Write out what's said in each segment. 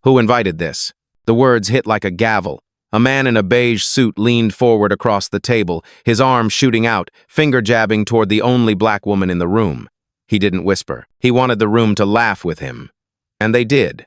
Who invited this? The words hit like a gavel. A man in a beige suit leaned forward across the table, his arm shooting out, finger jabbing toward the only black woman in the room. He didn't whisper. He wanted the room to laugh with him. And they did.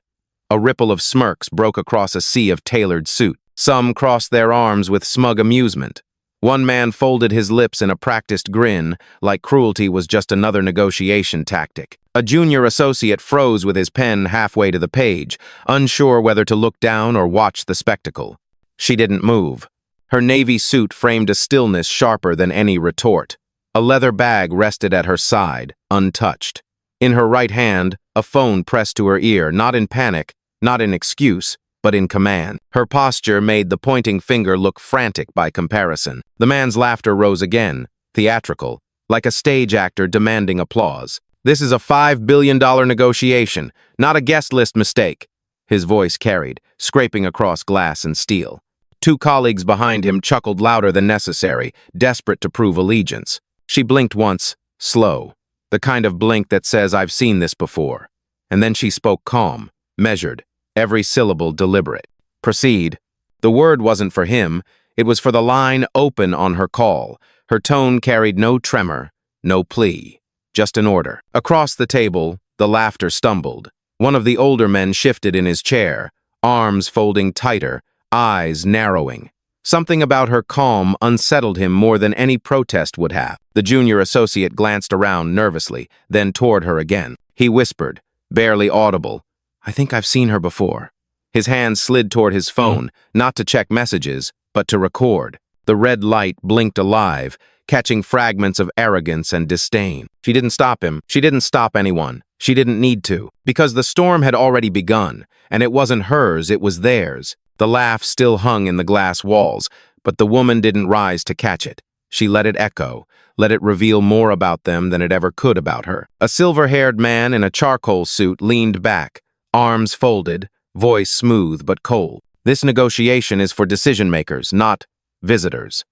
A ripple of smirks broke across a sea of tailored suits. Some crossed their arms with smug amusement. One man folded his lips in a practiced grin, like cruelty was just another negotiation tactic. A junior associate froze with his pen halfway to the page, unsure whether to look down or watch the spectacle. She didn't move. Her navy suit framed a stillness sharper than any retort. A leather bag rested at her side, untouched. In her right hand, a phone pressed to her ear, not in panic, not in excuse, but in command. Her posture made the pointing finger look frantic by comparison. The man's laughter rose again, theatrical, like a stage actor demanding applause. "This is a $5 billion negotiation, not a guest list mistake," his voice carried, scraping across glass and steel. Two colleagues behind him chuckled louder than necessary, desperate to prove allegiance. She blinked once, slow, the kind of blink that says, "I've seen this before." And then she spoke calm, measured, every syllable deliberate. "Proceed." The word wasn't for him, it was for the line open on her call. Her tone carried no tremor, no plea, just an order. Across the table, the laughter stumbled. One of the older men shifted in his chair, arms folding tighter, eyes narrowing. Something about her calm unsettled him more than any protest would have. The junior associate glanced around nervously, then toward her again. He whispered, barely audible, "I think I've seen her before." His hand slid toward his phone, not to check messages, but to record. The red light blinked alive, catching fragments of arrogance and disdain. She didn't stop him. She didn't stop anyone. She didn't need to, because the storm had already begun, and it wasn't hers, it was theirs. The laugh still hung in the glass walls, but the woman didn't rise to catch it. She let it echo, let it reveal more about them than it ever could about her. A silver-haired man in a charcoal suit leaned back, arms folded, voice smooth but cold. "This negotiation is for decision-makers, not visitors."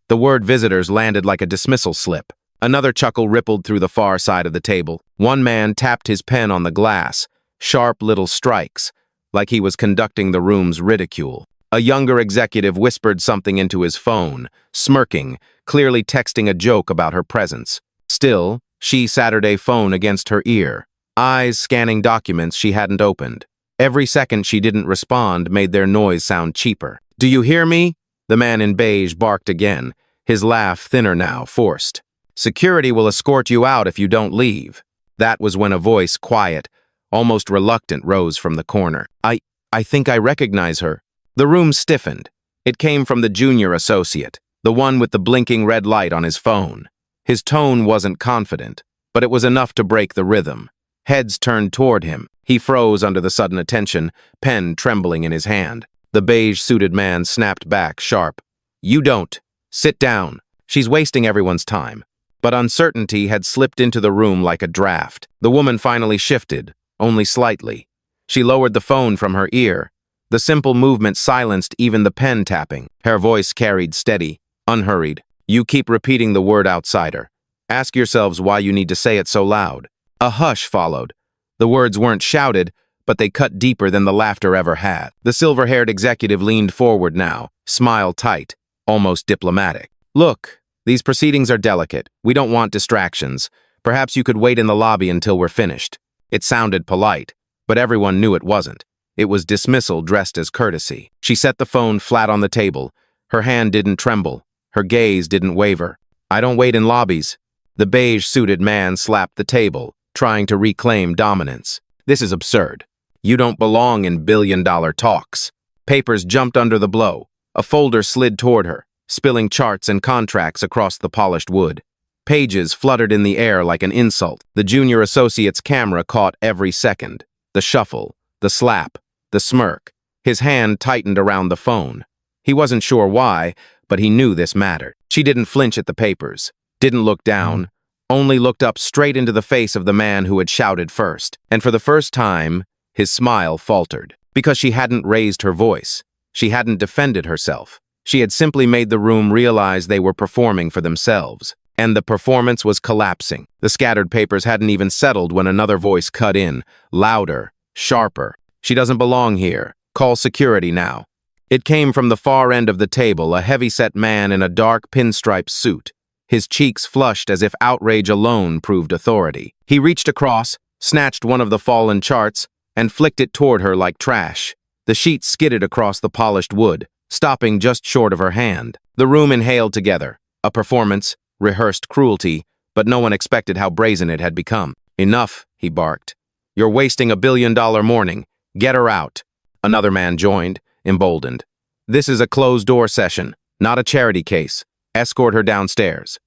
The word visitors landed like a dismissal slip. Another chuckle rippled through the far side of the table. One man tapped his pen on the glass, sharp little strikes, like he was conducting the room's ridicule. A younger executive whispered something into his phone, smirking, clearly texting a joke about her presence. Still, she Saturday phone against her ear, eyes scanning documents she hadn't opened. Every second she didn't respond made their noise sound cheaper. "Do you hear me?" The man in beige barked again, his laugh thinner now, forced. "Security will escort you out if you don't leave." That was when a voice, quiet, almost reluctant, rose from the corner. I think I recognize her." The room stiffened. It came from the junior associate, the one with the blinking red light on his phone. His tone wasn't confident, but it was enough to break the rhythm. Heads turned toward him. He froze under the sudden attention, pen trembling in his hand. The beige-suited man snapped back, sharp. "You don't. Sit down. She's wasting everyone's time." But uncertainty had slipped into the room like a draft. The woman finally shifted, only slightly. She lowered the phone from her ear. The simple movement silenced even the pen tapping. Her voice carried steady, unhurried. "You keep repeating the word outsider. Ask yourselves why you need to say it so loud." A hush followed. The words weren't shouted, but they cut deeper than the laughter ever had. The silver-haired executive leaned forward now, smile tight, almost diplomatic. "Look, these proceedings are delicate. We don't want distractions. Perhaps you could wait in the lobby until we're finished." It sounded polite, but everyone knew it wasn't. It was dismissal dressed as courtesy. She set the phone flat on the table. Her hand didn't tremble. Her gaze didn't waver. "I don't wait in lobbies." The beige-suited man slapped the table, trying to reclaim dominance. "This is absurd. You don't belong in billion-dollar talks." Papers jumped under the blow. A folder slid toward her, spilling charts and contracts across the polished wood. Pages fluttered in the air like an insult. The junior associate's camera caught every second. The shuffle, the slap, the smirk. His hand tightened around the phone. He wasn't sure why, but he knew this mattered. She didn't flinch at the papers, didn't look down, only looked up straight into the face of the man who had shouted first. And for the first time, his smile faltered. Because she hadn't raised her voice. She hadn't defended herself. She had simply made the room realize they were performing for themselves. And the performance was collapsing. The scattered papers hadn't even settled when another voice cut in, louder, sharper. She doesn't belong here. Call security now." It came from the far end of the table, a heavy-set man in a dark pinstripe suit. His cheeks flushed as if outrage alone proved authority. He reached across, snatched one of the fallen charts, and flicked it toward her like trash. The sheet skidded across the polished wood, stopping just short of her hand. The room inhaled together. A performance, rehearsed cruelty, but no one expected how brazen it had become. "Enough," he barked. "You're wasting a $1 billion morning. Get her out." Another man joined, emboldened. "This is a closed-door session, not a charity case. Escort her downstairs."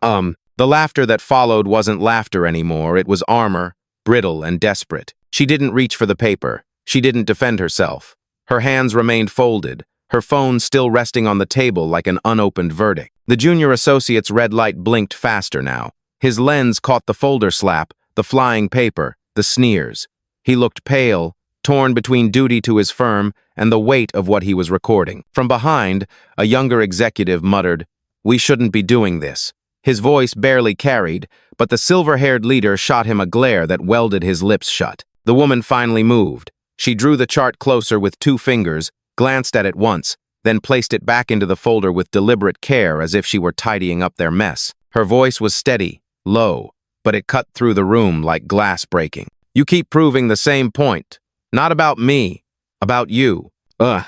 The laughter that followed wasn't laughter anymore. It was armor, brittle and desperate. She didn't reach for the paper. She didn't defend herself. Her hands remained folded, her phone still resting on the table like an unopened verdict. The junior associate's red light blinked faster now. His lens caught the folder slap, the flying paper, the sneers. He looked pale, torn between duty to his firm and the weight of what he was recording. From behind, a younger executive muttered, "We shouldn't be doing this." His voice barely carried, but the silver-haired leader shot him a glare that welded his lips shut. The woman finally moved. She drew the chart closer with 2 fingers, glanced at it once, then placed it back into the folder with deliberate care as if she were tidying up their mess. Her voice was steady, low, but it cut through the room like glass breaking. "You keep proving the same point. Not about me, about you." Ugh.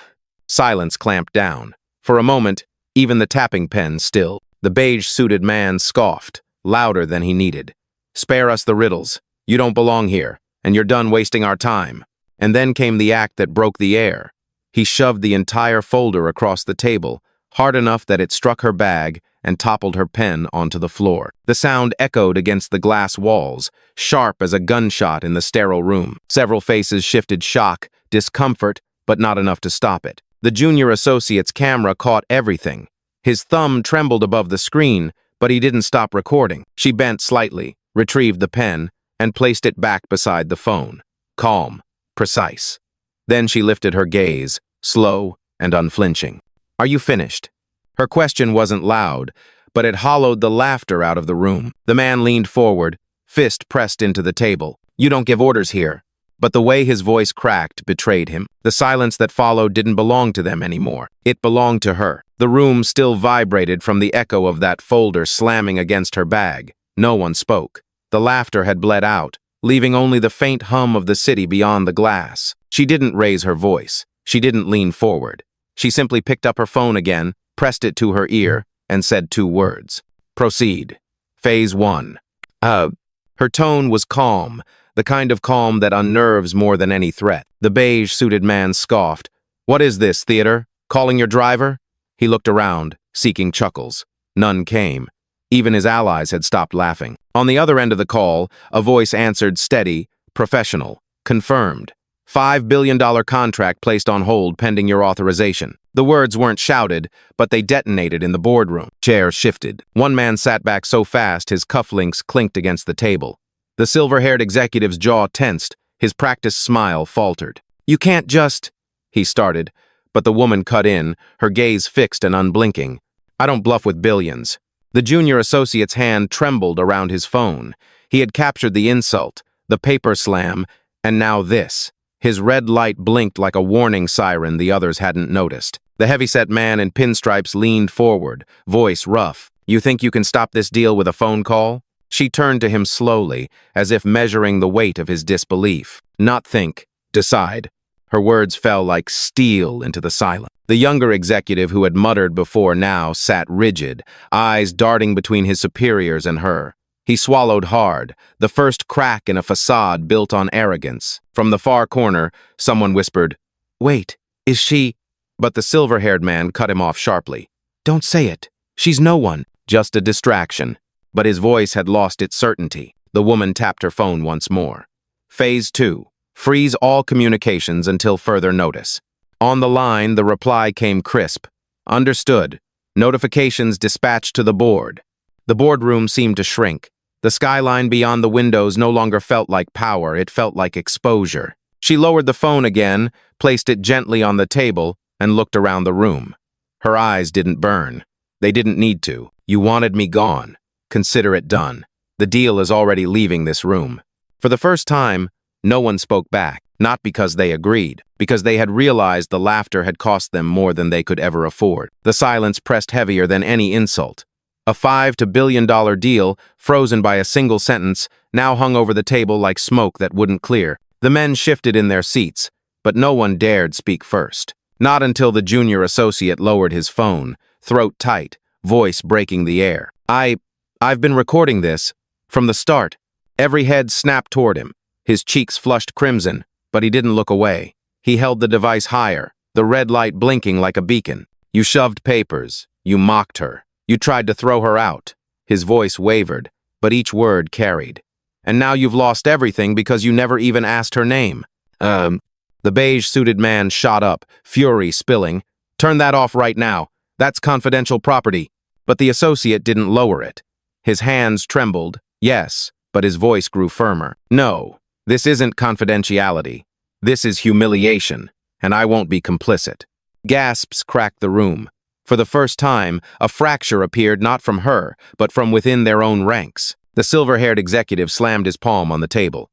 Silence clamped down. For a moment, even the tapping pen stilled. The beige-suited man scoffed, louder than he needed. "Spare us the riddles. You don't belong here, and you're done wasting our time." And then came the act that broke the air. He shoved the entire folder across the table, hard enough that it struck her bag and toppled her pen onto the floor. The sound echoed against the glass walls, sharp as a gunshot in the sterile room. Several faces shifted shock, discomfort, but not enough to stop it. The junior associate's camera caught everything. His thumb trembled above the screen, but he didn't stop recording. She bent slightly, retrieved the pen, and placed it back beside the phone. Calm, precise. Then she lifted her gaze, slow and unflinching. "Are you finished?" Her question wasn't loud, but it hollowed the laughter out of the room. The man leaned forward, fist pressed into the table. "You don't give orders here." But the way his voice cracked betrayed him. The silence that followed didn't belong to them anymore. It belonged to her. The room still vibrated from the echo of that folder slamming against her bag. No one spoke. The laughter had bled out, leaving only the faint hum of the city beyond the glass. She didn't raise her voice. She didn't lean forward. She simply picked up her phone again, pressed it to her ear, and said 2 words. "Proceed. Phase 1. Her tone was calm, the kind of calm that unnerves more than any threat. The beige-suited man scoffed. "What is this, theater? Calling your driver?" He looked around, seeking chuckles. None came. Even his allies had stopped laughing. On the other end of the call, a voice answered steady, professional, confirmed. $5 billion contract placed on hold pending your authorization. The words weren't shouted, but they detonated in the boardroom. Chairs shifted. One man sat back so fast his cufflinks clinked against the table. The silver-haired executive's jaw tensed, his practiced smile faltered. "You can't just—" he started, but the woman cut in, her gaze fixed and unblinking. "I don't bluff with billions." The junior associate's hand trembled around his phone. He had captured the insult, the paper slam, and now this. His red light blinked like a warning siren the others hadn't noticed. The heavyset man in pinstripes leaned forward, voice rough. "You think you can stop this deal with a phone call?" She turned to him slowly, as if measuring the weight of his disbelief. "Not think. Decide." Her words fell like steel into the silence. The younger executive who had muttered before now sat rigid, eyes darting between his superiors and her. He swallowed hard, the first crack in a facade built on arrogance. From the far corner, someone whispered, "Wait, is she—" But the silver-haired man cut him off sharply. "Don't say it. She's no one. Just a distraction." But his voice had lost its certainty. The woman tapped her phone once more. Phase 2. Freeze all communications until further notice. On the line, the reply came crisp. "Understood. Notifications dispatched to the board." The boardroom seemed to shrink. The skyline beyond the windows no longer felt like power, it felt like exposure. She lowered the phone again, placed it gently on the table, and looked around the room. Her eyes didn't burn. They didn't need to. "You wanted me gone. Consider it done. The deal is already leaving this room." For the first time, no one spoke back. Not because they agreed, because they had realized the laughter had cost them more than they could ever afford. The silence pressed heavier than any insult. A $5 billion deal, frozen by a single sentence, now hung over the table like smoke that wouldn't clear. The men shifted in their seats, but no one dared speak first. Not until the junior associate lowered his phone, throat tight, voice breaking the air. I've been recording this. From the start. Every head snapped toward him. His cheeks flushed crimson, but he didn't look away. He held the device higher, the red light blinking like a beacon. You shoved papers. You mocked her. You tried to throw her out. His voice wavered, but each word carried. And now you've lost everything because you never even asked her name. The beige-suited man shot up, fury spilling. Turn that off right now. That's confidential property. But the associate didn't lower it. His hands trembled. Yes, but his voice grew firmer. No, this isn't confidentiality. This is humiliation, and I won't be complicit. Gasps cracked the room. For the first time, a fracture appeared not from her, but from within their own ranks. The silver-haired executive slammed his palm on the table.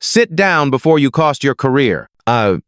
Sit down before you cost your career. The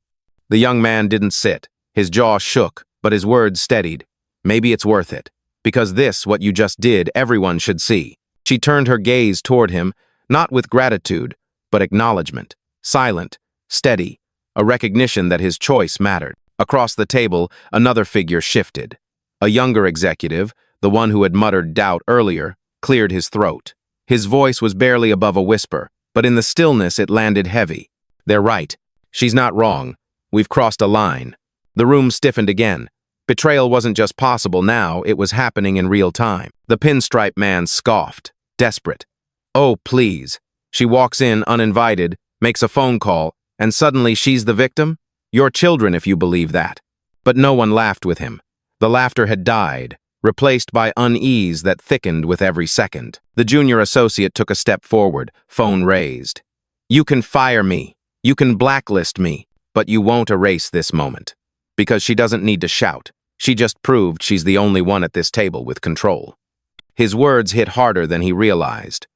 young man didn't sit. His jaw shook, but his words steadied. Maybe it's worth it. Because this, what you just did, everyone should see. She turned her gaze toward him, not with gratitude, but acknowledgement. Silent, steady, a recognition that his choice mattered. Across the table, another figure shifted. A younger executive, the one who had muttered doubt earlier, cleared his throat. His voice was barely above a whisper, but in the stillness it landed heavy. They're right. She's not wrong. We've crossed a line. The room stiffened again. Betrayal wasn't just possible now, it was happening in real time. The pinstripe man scoffed, desperate. Oh, please. She walks in uninvited, makes a phone call, and suddenly she's the victim? Your children, if you believe that. But no one laughed with him. The laughter had died, replaced by unease that thickened with every second. The junior associate took a step forward, phone raised. You can fire me. You can blacklist me, but you won't erase this moment. Because she doesn't need to shout. She just proved she's the only one at this table with control. His words hit harder than he realized.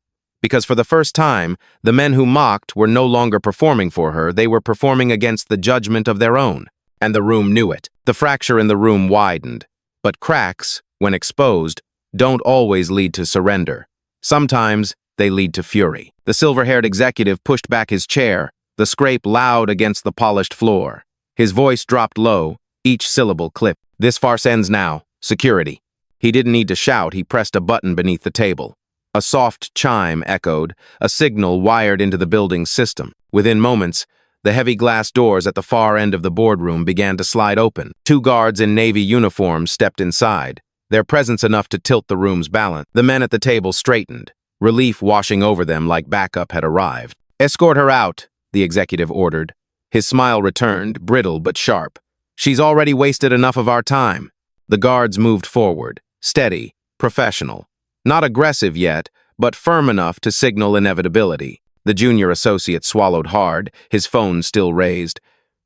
Because for the first time, the men who mocked were no longer performing for her, they were performing against the judgment of their own. And the room knew it. The fracture in the room widened. But cracks, when exposed, don't always lead to surrender. Sometimes they lead to fury. The silver-haired executive pushed back his chair, the scrape loud against the polished floor. His voice dropped low, each syllable clipped. This farce ends now. Security. He didn't need to shout, he pressed a button beneath the table. A soft chime echoed, a signal wired into the building's system. Within moments, the heavy glass doors at the far end of the boardroom began to slide open. 2 guards in navy uniforms stepped inside, their presence enough to tilt the room's balance. The men at the table straightened, relief washing over them like backup had arrived. Escort her out, the executive ordered. His smile returned, brittle but sharp. She's already wasted enough of our time. The guards moved forward, steady, professional. Not aggressive yet, but firm enough to signal inevitability. The junior associate swallowed hard, his phone still raised.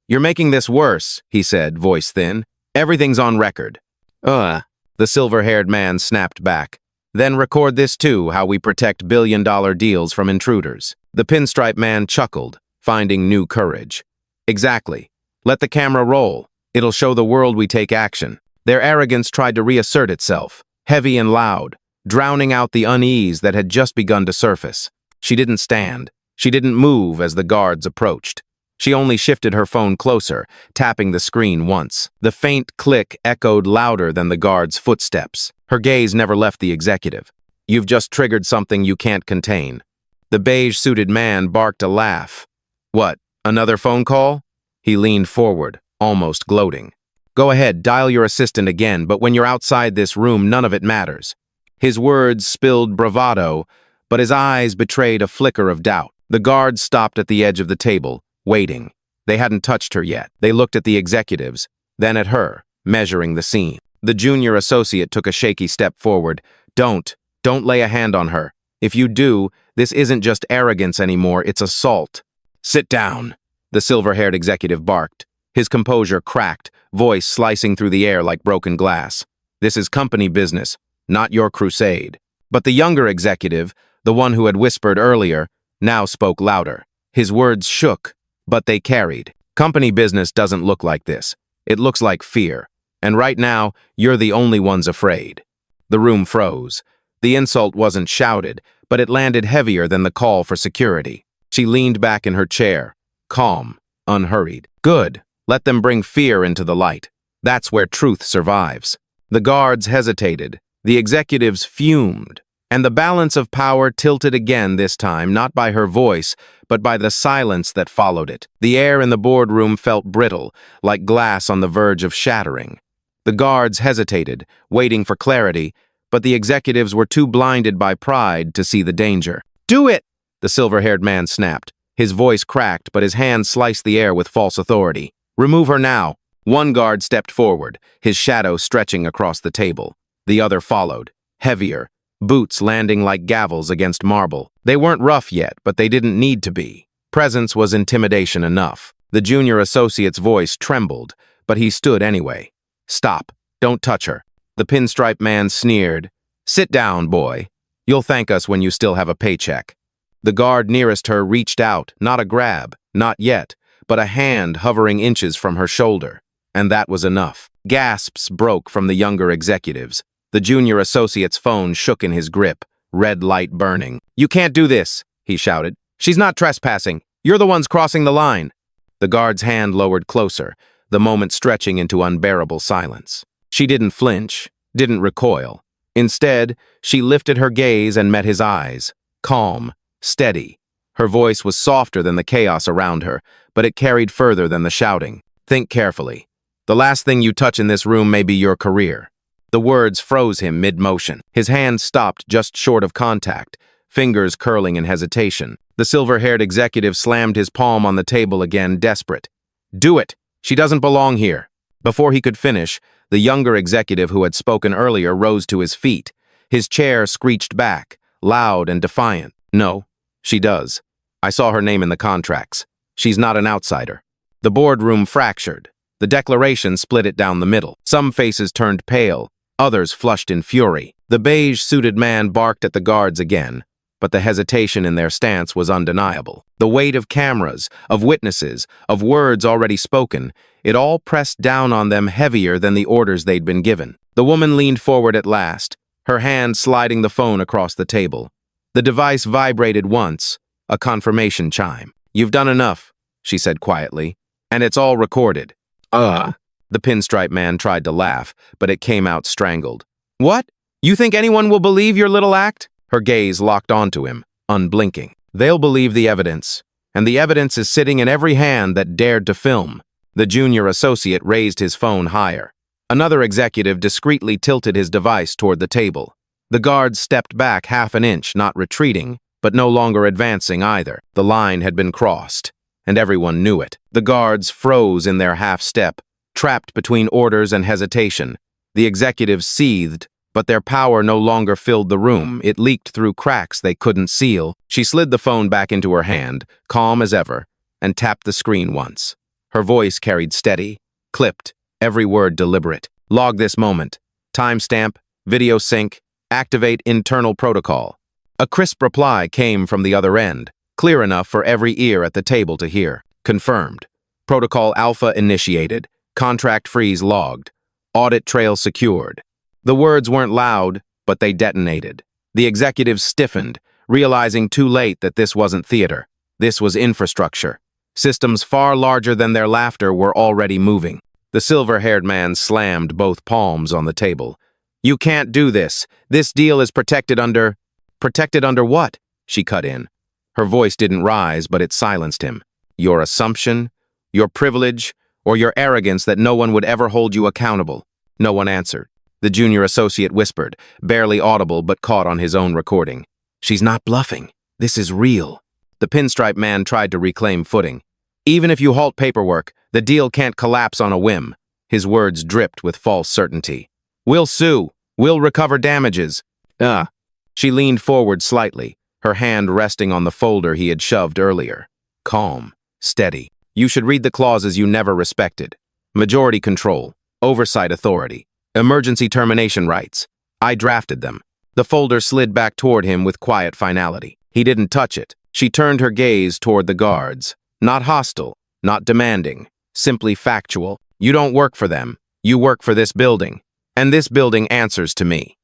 You're making this worse, he said, voice thin. Everything's on record. The silver-haired man snapped back. Then record this too, how we protect billion-dollar deals from intruders. The pinstripe man chuckled, finding new courage. Exactly. Let the camera roll. It'll show the world we take action. Their arrogance tried to reassert itself, heavy and loud, drowning out the unease that had just begun to surface. She didn't stand. She didn't move as the guards approached. She only shifted her phone closer, tapping the screen once. The faint click echoed louder than the guard's footsteps. Her gaze never left the executive. You've just triggered something you can't contain. The beige-suited man barked a laugh. What, another phone call? He leaned forward, almost gloating. Go ahead, dial your assistant again, but when you're outside this room, none of it matters. His words spilled bravado, but his eyes betrayed a flicker of doubt. The guards stopped at the edge of the table, waiting. They hadn't touched her yet. They looked at the executives, then at her, measuring the scene. The junior associate took a shaky step forward. Don't lay a hand on her. If you do, this isn't just arrogance anymore, it's assault. Sit down, the silver-haired executive barked. His composure cracked, voice slicing through the air like broken glass. This is company business, not your crusade. But the younger executive, the one who had whispered earlier, now spoke louder. His words shook, but they carried. Company business doesn't look like this. It looks like fear. And right now, you're the only ones afraid. The room froze. The insult wasn't shouted, but it landed heavier than the call for security. She leaned back in her chair, calm, unhurried. Good. Let them bring fear into the light. That's where truth survives. The guards hesitated. The executives fumed. And the balance of power tilted again this time, not by her voice, but by the silence that followed it. The air in the boardroom felt brittle, like glass on the verge of shattering. The guards hesitated, waiting for clarity, but the executives were too blinded by pride to see the danger. "Do it!" the silver-haired man snapped. His voice cracked, but his hand sliced the air with false authority. "Remove her now." One guard stepped forward, his shadow stretching across the table. The other followed, heavier, boots landing like gavels against marble. They weren't rough yet, but they didn't need to be. Presence was intimidation enough. The junior associate's voice trembled, but he stood anyway. "Stop. Don't touch her." The pinstripe man sneered. "Sit down, boy. You'll thank us when you still have a paycheck." The guard nearest her reached out, not a grab, not yet, but a hand hovering inches from her shoulder. And that was enough. Gasps broke from the younger executives. The junior associate's phone shook in his grip, red light burning. "You can't do this," he shouted. "She's not trespassing. You're the ones crossing the line." The guard's hand lowered closer, the moment stretching into unbearable silence. She didn't flinch, didn't recoil. Instead, she lifted her gaze and met his eyes, calm, steady. Her voice was softer than the chaos around her, but it carried further than the shouting. "Think carefully. The last thing you touch in this room may be your career." The words froze him mid-motion. His hand stopped just short of contact, fingers curling in hesitation. The silver-haired executive slammed his palm on the table again, desperate. "Do it! She doesn't belong here." Before he could finish, the younger executive who had spoken earlier rose to his feet. His chair screeched back, loud and defiant. "No, she does. I saw her name in the contracts. She's not an outsider." The boardroom fractured. The declaration split it down the middle. Some faces turned pale, others flushed in fury. The beige-suited man barked at the guards again, but the hesitation in their stance was undeniable. The weight of cameras, of witnesses, of words already spoken, it all pressed down on them heavier than the orders they'd been given. The woman leaned forward at last, her hand sliding the phone across the table. The device vibrated once, a confirmation chime. "You've done enough," she said quietly, "and it's all recorded." The pinstripe man tried to laugh, but it came out strangled. "What? You think anyone will believe your little act?" Her gaze locked onto him, unblinking. "They'll believe the evidence, and the evidence is sitting in every hand that dared to film." The junior associate raised his phone higher. Another executive discreetly tilted his device toward the table. The guards stepped back half an inch, not retreating, but no longer advancing either. The line had been crossed, and everyone knew it. The guards froze in their half-step, trapped between orders and hesitation. The executives seethed, but their power no longer filled the room. It leaked through cracks they couldn't seal. She slid the phone back into her hand, calm as ever, and tapped the screen once. Her voice carried steady, clipped, every word deliberate. "Log this moment. Timestamp, video sync, activate internal protocol." A crisp reply came from the other end, clear enough for every ear at the table to hear. "Confirmed. Protocol Alpha initiated. Contract freeze logged. Audit trail secured." The words weren't loud, but they detonated. The executives stiffened, realizing too late that this wasn't theater. This was infrastructure. Systems far larger than their laughter were already moving. The silver-haired man slammed both palms on the table. "You can't do this. This deal is protected under..." "Protected under what?" she cut in. Her voice didn't rise, but it silenced him. "Your assumption, your privilege, or your arrogance that no one would ever hold you accountable." No one answered. The junior associate whispered, barely audible but caught on his own recording. "She's not bluffing. This is real." The pinstripe man tried to reclaim footing. "Even if you halt paperwork, the deal can't collapse on a whim." His words dripped with false certainty. "We'll sue. We'll recover damages." She leaned forward slightly, her hand resting on the folder he had shoved earlier. Calm, steady. "You should read the clauses you never respected. Majority control, oversight authority, emergency termination rights. I drafted them." The folder slid back toward him with quiet finality. He didn't touch it. She turned her gaze toward the guards. Not hostile, not demanding, simply factual. You don't work for them. You work for this building. And this building answers to me.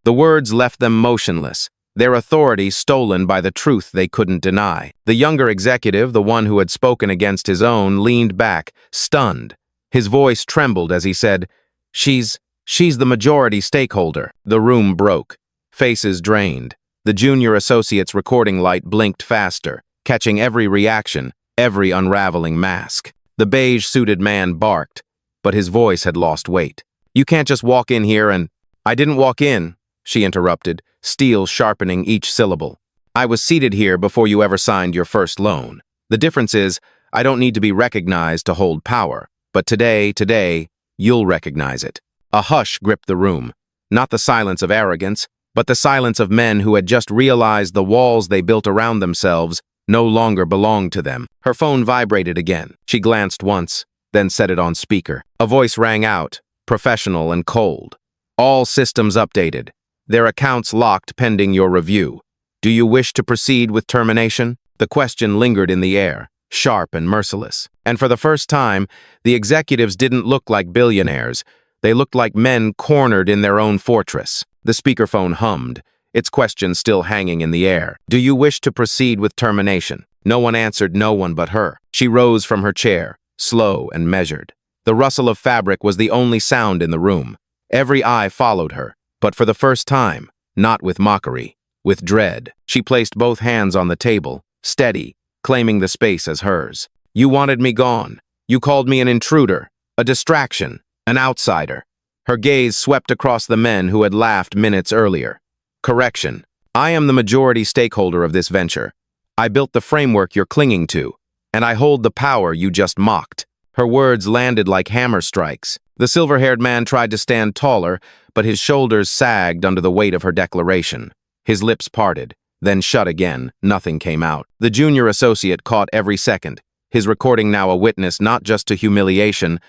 The words left them motionless, their authority stolen by the truth they couldn't deny. The younger executive, the one who had spoken against his own, leaned back, stunned. His voice trembled as he said, She's the majority stakeholder." The room broke. Faces drained. The junior associate's recording light blinked faster, catching every reaction, every unraveling mask. The beige-suited man barked, but his voice had lost weight. "You can't just walk in here and—" "I didn't walk in," she interrupted, steel sharpening each syllable. "I was seated here before you ever signed your first loan. The difference is, I don't need to be recognized to hold power, but today, you'll recognize it." A hush gripped the room, not the silence of arrogance, but the silence of men who had just realized the walls they built around themselves no longer belonged to them. Her phone vibrated again. She glanced once, then set it on speaker. A voice rang out, professional and cold. "All systems updated. Their accounts locked pending your review. Do you wish to proceed with termination?" The question lingered in the air, sharp and merciless. And for the first time, the executives didn't look like billionaires. They looked like men cornered in their own fortress. The speakerphone hummed, its question still hanging in the air. "Do you wish to proceed with termination?" No one answered, no one but her. She rose from her chair, slow and measured. The rustle of fabric was the only sound in the room. Every eye followed her, but for the first time, not with mockery, with dread. She placed both hands on the table, steady, claiming the space as hers. "You wanted me gone. You called me an intruder, a distraction, an outsider." Her gaze swept across the men who had laughed minutes earlier. "Correction. I am the majority stakeholder of this venture. I built the framework you're clinging to, and I hold the power you just mocked." Her words landed like hammer strikes. The silver-haired man tried to stand taller, but his shoulders sagged under the weight of her declaration. His lips parted, then shut again. Nothing came out. The junior associate caught every second, his recording now a witness not just to humiliation,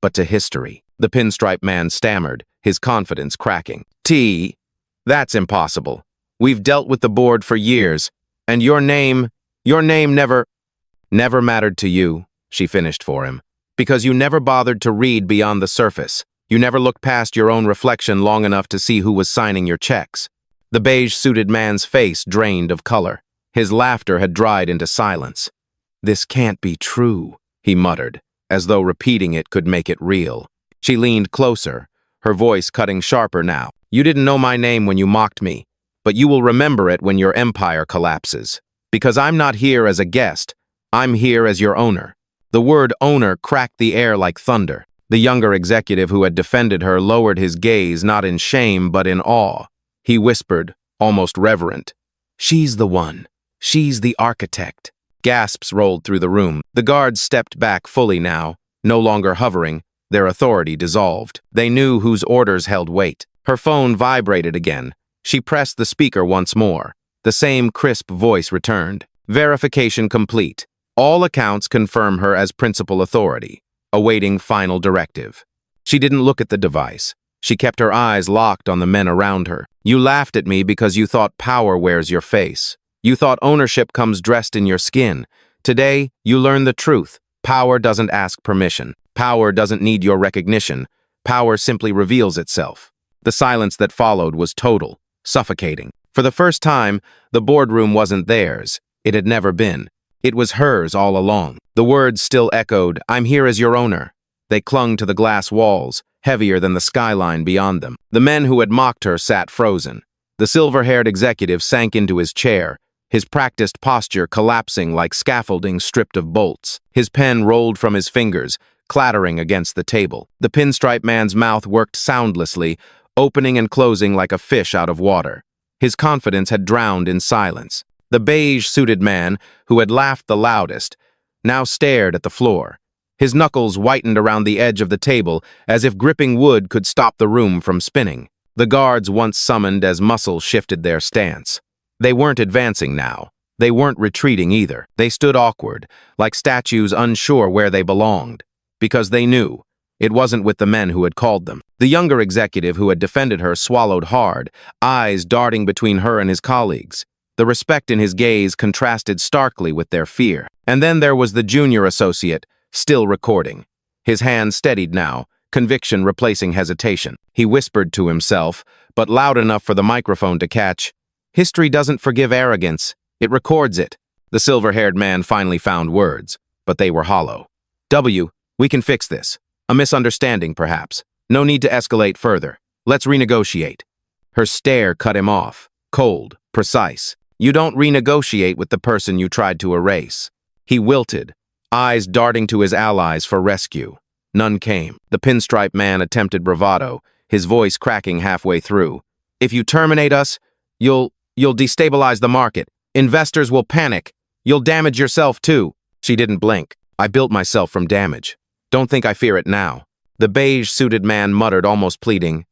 but to history. The pinstripe man stammered, his confidence cracking. That's impossible. We've dealt with the board for years, and your name never mattered to you," she finished for him, "because you never bothered to read beyond the surface. You never looked past your own reflection long enough to see who was signing your checks." The beige-suited man's face drained of color. His laughter had dried into silence. "This can't be true," he muttered, as though repeating it could make it real. She leaned closer, her voice cutting sharper now. "You didn't know my name when you mocked me, but you will remember it when your empire collapses. Because I'm not here as a guest, I'm here as your owner." The word owner cracked the air like thunder. The younger executive who had defended her lowered his gaze not in shame but in awe. He whispered, almost reverent, "She's the one. She's the architect." Gasps rolled through the room. The guards stepped back fully now, no longer hovering, their authority dissolved. They knew whose orders held weight. Her phone vibrated again. She pressed the speaker once more. The same crisp voice returned. "Verification complete. All accounts confirm her as principal authority, awaiting final directive." She didn't look at the device. She kept her eyes locked on the men around her. "You laughed at me because you thought power wears your face. You thought ownership comes dressed in your skin. Today, you learn the truth. Power doesn't ask permission. Power doesn't need your recognition. Power simply reveals itself." The silence that followed was total, suffocating. For the first time, the boardroom wasn't theirs. It had never been. It was hers all along. The words still echoed, "I'm here as your owner." They clung to the glass walls, heavier than the skyline beyond them. The men who had mocked her sat frozen. The silver-haired executive sank into his chair, his practiced posture collapsing like scaffolding stripped of bolts. His pen rolled from his fingers, clattering against the table. The pinstripe man's mouth worked soundlessly, opening and closing like a fish out of water. His confidence had drowned in silence. The beige-suited man, who had laughed the loudest, now stared at the floor. His knuckles whitened around the edge of the table, as if gripping wood could stop the room from spinning. The guards once summoned as muscle shifted their stance. They weren't advancing now. They weren't retreating either. They stood awkward, like statues unsure where they belonged, because they knew it wasn't with the men who had called them. The younger executive who had defended her swallowed hard, eyes darting between her and his colleagues. The respect in his gaze contrasted starkly with their fear. And then there was the junior associate, still recording. His hand steadied now, conviction replacing hesitation. He whispered to himself, but loud enough for the microphone to catch, "History doesn't forgive arrogance. It records it." The silver-haired man finally found words, but they were hollow. We can fix this. A misunderstanding, perhaps. No need to escalate further. Let's renegotiate." Her stare cut him off, cold, precise. You don't renegotiate with the person you tried to erase. He wilted, eyes darting to his allies for rescue. None came. The pinstripe man attempted bravado, his voice cracking halfway through. "If you terminate us, you'll destabilize the market. Investors will panic. You'll damage yourself too." She didn't blink. "I built myself from damage. Don't think I fear it now." The beige-suited man muttered, almost pleading.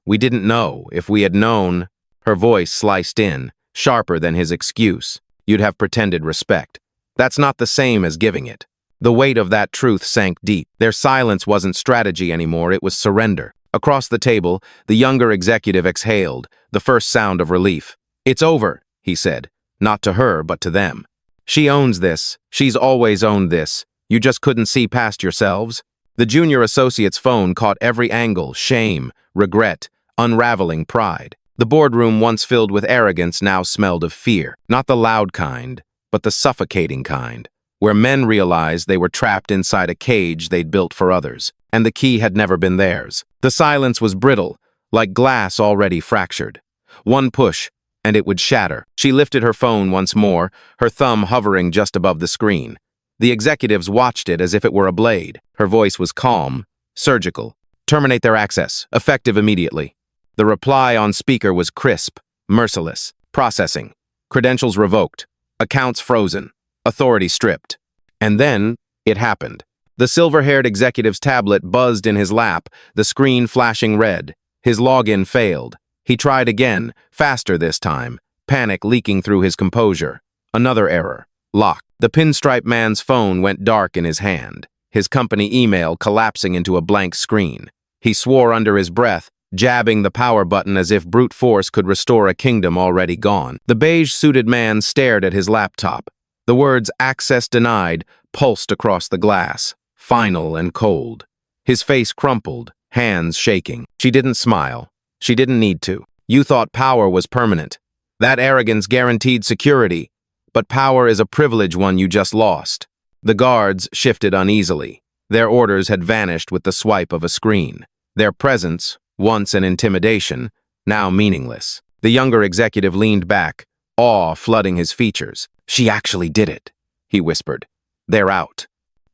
"We didn't know. If we had known..." Her voice sliced in, sharper than his excuse. "You'd have pretended respect. That's not the same as giving it." The weight of that truth sank deep. Their silence wasn't strategy anymore, it was surrender. Across the table, the younger executive exhaled, the first sound of relief. "It's over," he said, not to her, but to them. "She owns this. She's always owned this. You just couldn't see past yourselves." The junior associate's phone caught every angle: shame, regret, unraveling pride. The boardroom, once filled with arrogance, now smelled of fear. Not the loud kind, but the suffocating kind, where men realized they were trapped inside a cage they'd built for others, and the key had never been theirs. The silence was brittle, like glass already fractured. One push, and it would shatter. She lifted her phone once more, her thumb hovering just above the screen. The executives watched it as if it were a blade. Her voice was calm, surgical. "Terminate their access, effective immediately." The reply on speaker was crisp, merciless. "Processing. Credentials revoked. Accounts frozen. Authority stripped." And then, it happened. The silver-haired executive's tablet buzzed in his lap, the screen flashing red. His login failed. He tried again, faster this time, panic leaking through his composure. Another error. Locked. The pinstripe man's phone went dark in his hand, his company email collapsing into a blank screen. He swore under his breath, jabbing the power button as if brute force could restore a kingdom already gone. The beige-suited man stared at his laptop. The words "access denied" pulsed across the glass, final and cold. His face crumpled, hands shaking. She didn't smile. She didn't need to. You thought power was permanent. That arrogance guaranteed security. But power is a privilege one you just lost. The guards shifted uneasily. Their orders had vanished with the swipe of a screen. Their presence, once an intimidation, now meaningless. The younger executive leaned back, awe flooding his features. "She actually did it," he whispered. "They're out."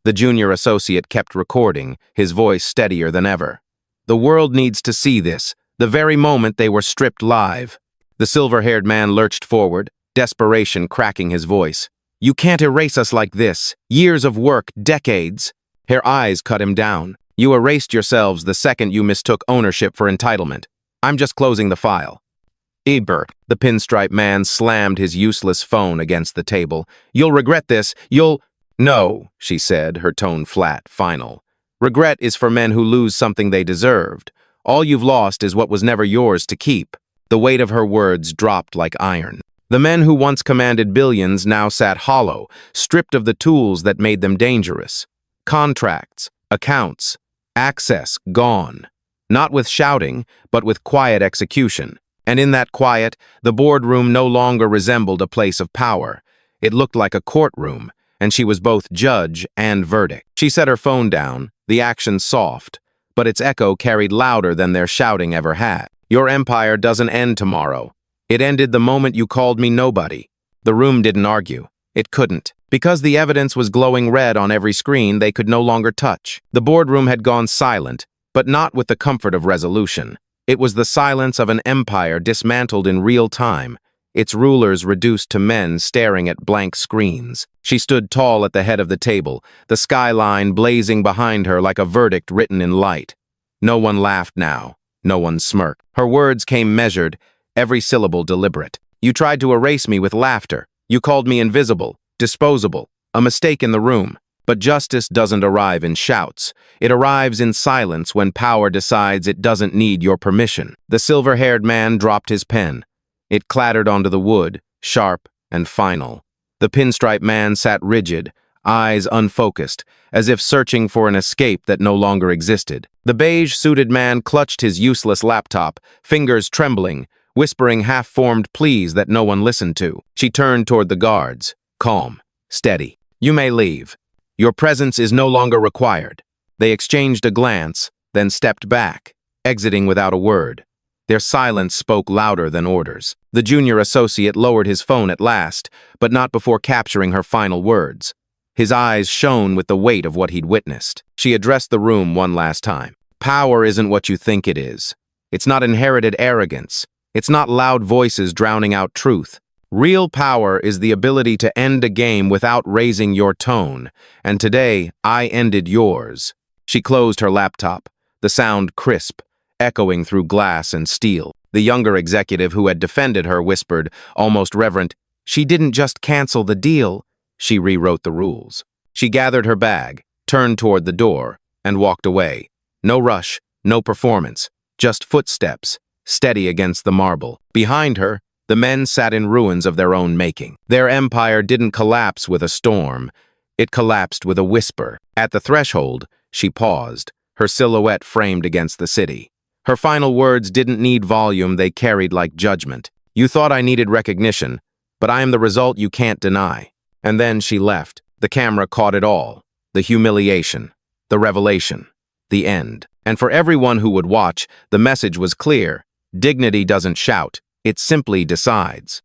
The junior associate kept recording, his voice steadier than ever. "The world needs to see this, the very moment they were stripped live." The silver-haired man lurched forward, desperation cracking his voice. "You can't erase us like this. Years of work, decades." Her eyes cut him down. "You erased yourselves the second you mistook ownership for entitlement. I'm just closing the file." "Eber," the pinstripe man slammed his useless phone against the table. "You'll regret this. No," she said, her tone flat, final. "Regret is for men who lose something they deserved. All you've lost is what was never yours to keep." The weight of her words dropped like iron. The men who once commanded billions now sat hollow, stripped of the tools that made them dangerous. Contracts, accounts, access gone. Not with shouting, but with quiet execution. And in that quiet, the boardroom no longer resembled a place of power. It looked like a courtroom, and she was both judge and verdict. She set her phone down, the action soft, but its echo carried louder than their shouting ever had. "Your empire doesn't end tomorrow. It ended the moment you called me nobody." The room didn't argue. It couldn't. Because the evidence was glowing red on every screen, they could no longer touch. The boardroom had gone silent, but not with the comfort of resolution. It was the silence of an empire dismantled in real time, its rulers reduced to men staring at blank screens. She stood tall at the head of the table, the skyline blazing behind her like a verdict written in light. No one laughed now. No one smirked. Her words came measured, every syllable deliberate. "You tried to erase me with laughter. You called me invisible, disposable, a mistake in the room. But justice doesn't arrive in shouts. It arrives in silence when power decides it doesn't need your permission." The silver-haired man dropped his pen. It clattered onto the wood, sharp and final. The pinstripe man sat rigid, eyes unfocused, as if searching for an escape that no longer existed. The beige-suited man clutched his useless laptop, fingers trembling, whispering half-formed pleas that no one listened to. She turned toward the guards, calm, steady. "You may leave. Your presence is no longer required." They exchanged a glance, then stepped back, exiting without a word. Their silence spoke louder than orders. The junior associate lowered his phone at last, but not before capturing her final words. His eyes shone with the weight of what he'd witnessed. She addressed the room one last time. "Power isn't what you think it is. It's not inherited arrogance. It's not loud voices drowning out truth. Real power is the ability to end a game without raising your tone, and today I ended yours." She closed her laptop, the sound crisp, echoing through glass and steel. The younger executive who had defended her whispered, almost reverent, "She didn't just cancel the deal, she rewrote the rules." She gathered her bag, turned toward the door, and walked away. No rush, no performance, just footsteps, steady against the marble. Behind her, the men sat in ruins of their own making. Their empire didn't collapse with a storm. It collapsed with a whisper. At the threshold, she paused, her silhouette framed against the city. Her final words didn't need volume, they carried like judgment. "You thought I needed recognition, but I am the result you can't deny." And then she left. The camera caught it all. The humiliation, the revelation, the end. And for everyone who would watch, the message was clear. Dignity doesn't shout, it simply decides.